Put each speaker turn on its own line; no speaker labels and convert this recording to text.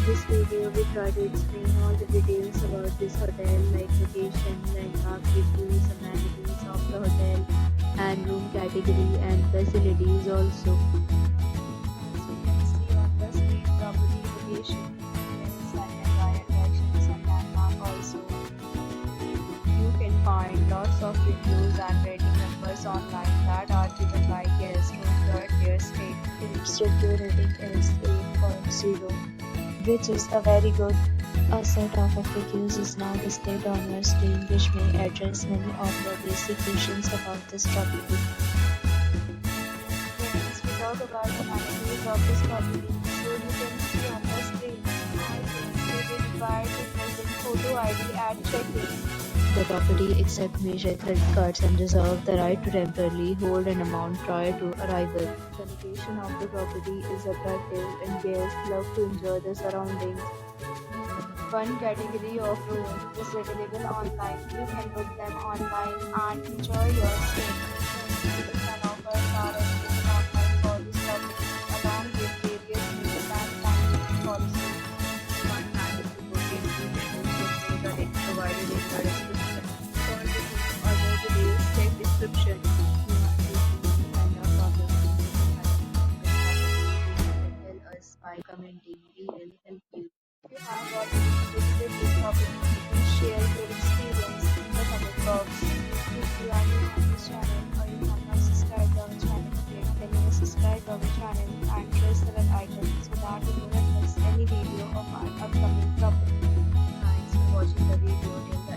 this video, we try to explain all the details about this hotel, like location, landmark, reviews, amenities of the hotel, and room category and facilities also. As you can see on the screen, property location, details, and nearby attractions and landmark also. You can find lots of reviews and rating numbers online that are given by guests who enjoyed their stay. Its review rating is 8.0, which is a very good. A set of FAQs is now displayed on your screen, which may address many of your basic questions about this property. Friends, we talk about the amenities of this property, so you can see on the screen. It is required to present photo ID at check-in. The property accepts major credit cards and reserves the right to temporarily hold an amount prior to arrival. The location of the property is attractive and guests love to enjoy the surroundings. One category of rooms is available online. You can book them online and enjoy your stay. Services and offers are available online for this property, along with various meals and time policies. One time to book into the link provided in the description. For booking or more details, check description. Tell us by commenting. We will help you. If you have already visited this property, please share your experience in the comment box. If you are new on this channel or you have not subscribed to our channel yet, then you must subscribe to our channel and press the bell icon so that you don't miss any video of our upcoming property. Thanks for watching the video till the